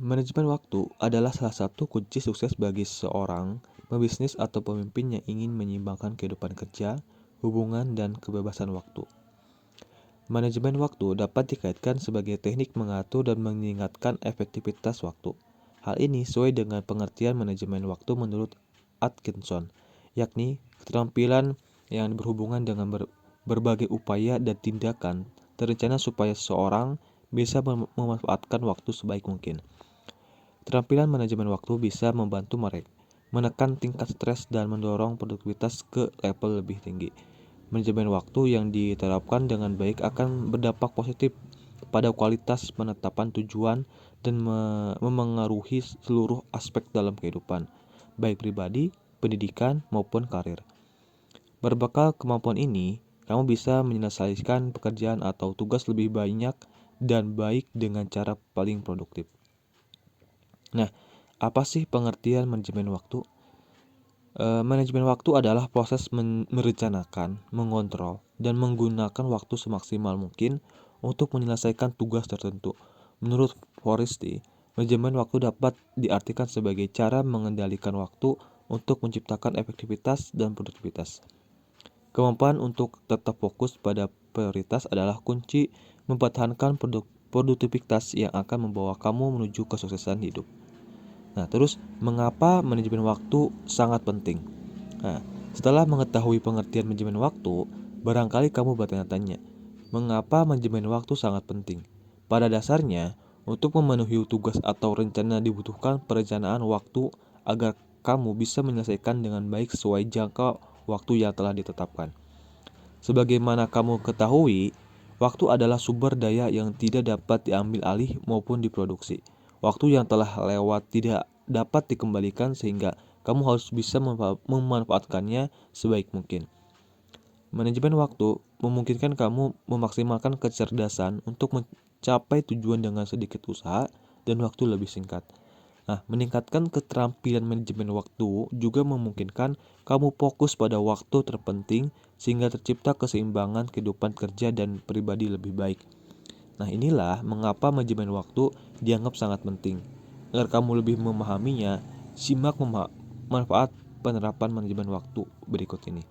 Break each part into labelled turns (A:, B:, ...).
A: Manajemen waktu adalah salah satu kunci sukses bagi seorang pebisnis atau pemimpin yang ingin menyeimbangkan kehidupan kerja, hubungan, dan kebebasan waktu. Manajemen waktu dapat dikaitkan sebagai teknik mengatur dan meningkatkan efektivitas waktu. Hal ini sesuai dengan pengertian manajemen waktu menurut Atkinson, yakni keterampilan yang berhubungan dengan berbagai upaya dan tindakan terencana supaya seseorang bisa memanfaatkan waktu sebaik mungkin. Keterampilan manajemen waktu bisa membantu mereka menekan tingkat stres dan mendorong produktivitas ke level lebih tinggi. Manajemen waktu yang diterapkan dengan baik akan berdampak positif pada kualitas penetapan tujuan dan memengaruhi seluruh aspek dalam kehidupan, baik pribadi, pendidikan, maupun karir. Berbekal kemampuan ini, kamu bisa menyelesaikan pekerjaan atau tugas lebih banyak dan baik dengan cara paling produktif. Nah, apa sih pengertian manajemen waktu? Manajemen waktu adalah proses merencanakan, mengontrol, dan menggunakan waktu semaksimal mungkin untuk menyelesaikan tugas tertentu. Menurut Forresti, manajemen waktu dapat diartikan sebagai cara mengendalikan waktu untuk menciptakan efektivitas dan produktivitas. Kemampuan untuk tetap fokus pada prioritas adalah kunci mempertahankan produktivitas yang akan membawa kamu menuju kesuksesan hidup. Nah, terus mengapa manajemen waktu sangat penting? Nah, setelah mengetahui pengertian manajemen waktu, barangkali kamu bertanya-tanya, mengapa manajemen waktu sangat penting? Pada dasarnya, untuk memenuhi tugas atau rencana dibutuhkan perencanaan waktu agar kamu bisa menyelesaikan dengan baik sesuai jangka waktu yang telah ditetapkan. Sebagaimana kamu ketahui, waktu adalah sumber daya yang tidak dapat diambil alih maupun diproduksi. Waktu yang telah lewat tidak dapat dikembalikan sehingga kamu harus bisa memanfaatkannya sebaik mungkin. Manajemen waktu memungkinkan kamu memaksimalkan kecerdasan untuk mencapai tujuan dengan sedikit usaha dan waktu lebih singkat. Nah, meningkatkan keterampilan manajemen waktu juga memungkinkan kamu fokus pada waktu terpenting sehingga tercipta keseimbangan kehidupan kerja dan pribadi lebih baik. Nah, inilah mengapa manajemen waktu dianggap sangat penting. Agar kamu lebih memahaminya, simak manfaat penerapan manajemen waktu berikut ini.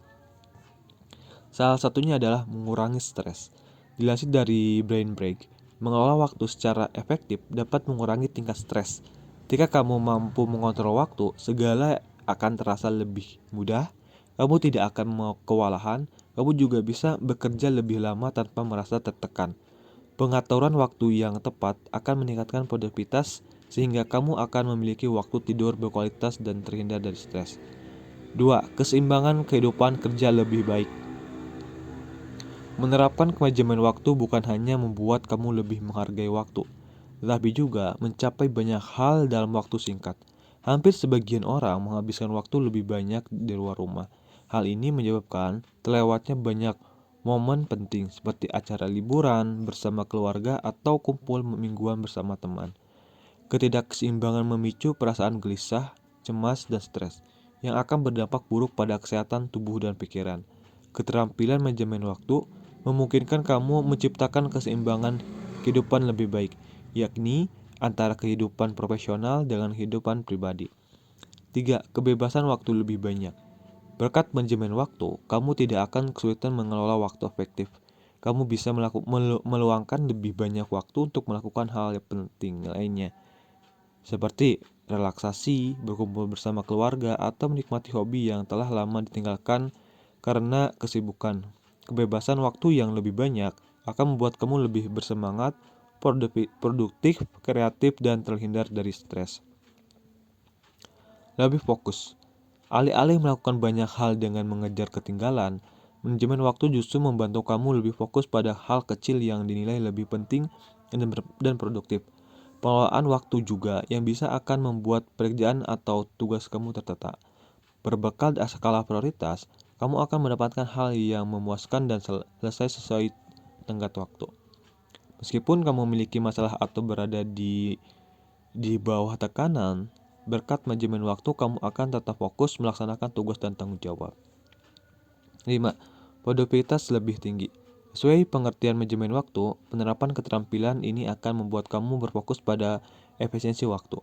A: Salah satunya adalah mengurangi stres. Dilansir dari Brain Break, mengelola waktu secara efektif dapat mengurangi tingkat stres. Ketika kamu mampu mengontrol waktu, segala akan terasa lebih mudah. Kamu tidak akan kewalahan. Kamu juga bisa bekerja lebih lama tanpa merasa tertekan. Pengaturan waktu yang tepat akan meningkatkan produktivitas sehingga kamu akan memiliki waktu tidur berkualitas dan terhindar dari stres. 2. Keseimbangan kehidupan kerja lebih baik. Menerapkan manajemen waktu bukan hanya membuat kamu lebih menghargai waktu, tetapi juga mencapai banyak hal dalam waktu singkat. Hampir sebagian orang menghabiskan waktu lebih banyak di luar rumah. Hal ini menyebabkan terlewatnya banyak momen penting seperti acara liburan bersama keluarga atau kumpul mingguan bersama teman. Ketidakseimbangan memicu perasaan gelisah, cemas, dan stres yang akan berdampak buruk pada kesehatan tubuh dan pikiran. Keterampilan manajemen waktu memungkinkan kamu menciptakan keseimbangan kehidupan lebih baik, yakni antara kehidupan profesional dengan kehidupan pribadi. 3. Kebebasan waktu lebih banyak. Berkat manajemen waktu, kamu tidak akan kesulitan mengelola waktu efektif. Kamu bisa meluangkan lebih banyak waktu untuk melakukan hal yang penting lainnya, seperti relaksasi, berkumpul bersama keluarga, atau menikmati hobi yang telah lama ditinggalkan karena kesibukan. Kebebasan waktu yang lebih banyak akan membuat kamu lebih bersemangat, produktif, kreatif, dan terhindar dari stres. Lebih fokus. Alih-alih melakukan banyak hal dengan mengejar ketinggalan, manajemen waktu justru membantu kamu lebih fokus pada hal kecil yang dinilai lebih penting dan produktif. Pengelolaan waktu juga yang bisa akan membuat pekerjaan atau tugas kamu tertata. Berbekal skala prioritas, kamu akan mendapatkan hal yang memuaskan dan selesai sesuai tenggat waktu. Meskipun kamu memiliki masalah atau berada di bawah tekanan, berkat manajemen waktu kamu akan tetap fokus melaksanakan tugas dan tanggung jawab. 5. Produktivitas lebih tinggi. Sesuai pengertian manajemen waktu, penerapan keterampilan ini akan membuat kamu berfokus pada efisiensi waktu.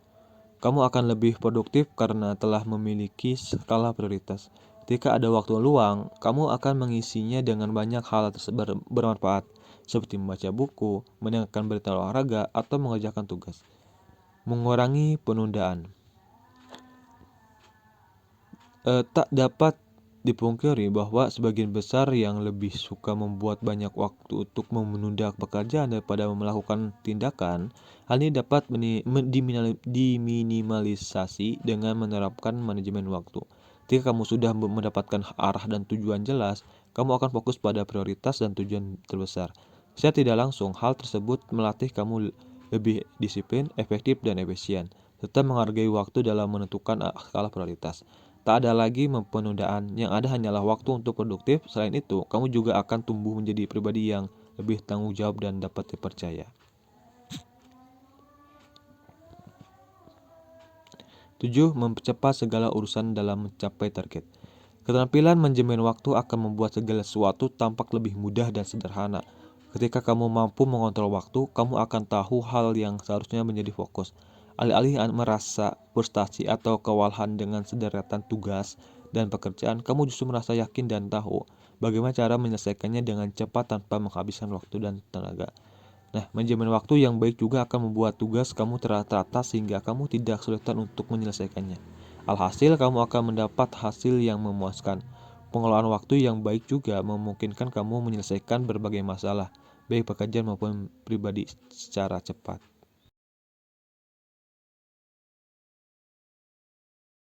A: Kamu akan lebih produktif karena telah memiliki skala prioritas. Ketika ada waktu luang, kamu akan mengisinya dengan banyak hal bermanfaat, seperti membaca buku, mendengarkan berita olahraga, atau mengerjakan tugas. Mengurangi penundaan. Tak dapat dipungkiri bahwa sebagian besar yang lebih suka membuat banyak waktu untuk menunda pekerjaan daripada melakukan tindakan. Hal ini dapat diminimalisasi dengan menerapkan manajemen waktu. Ketika kamu sudah mendapatkan arah dan tujuan jelas, kamu akan fokus pada prioritas dan tujuan terbesar. Secara tidak langsung, hal tersebut melatih kamu lebih disiplin, efektif, dan efisien, serta menghargai waktu dalam menentukan skala prioritas. Tak ada lagi penundaan, yang ada hanyalah waktu untuk produktif. Selain itu, kamu juga akan tumbuh menjadi pribadi yang lebih tanggung jawab dan dapat dipercaya. 7. Mempercepat segala urusan dalam mencapai target. Keterampilan manajemen waktu akan membuat segala sesuatu tampak lebih mudah dan sederhana. Ketika kamu mampu mengontrol waktu, kamu akan tahu hal yang seharusnya menjadi fokus. Alih-alih merasa frustasi atau kewalahan dengan sederetan tugas dan pekerjaan, kamu justru merasa yakin dan tahu bagaimana cara menyelesaikannya dengan cepat tanpa menghabiskan waktu dan tenaga. Nah, manajemen waktu yang baik juga akan membuat tugas kamu tertata sehingga kamu tidak kesulitan untuk menyelesaikannya. Alhasil, kamu akan mendapat hasil yang memuaskan. Pengelolaan waktu yang baik juga memungkinkan kamu menyelesaikan berbagai masalah, baik pekerjaan maupun pribadi, secara cepat.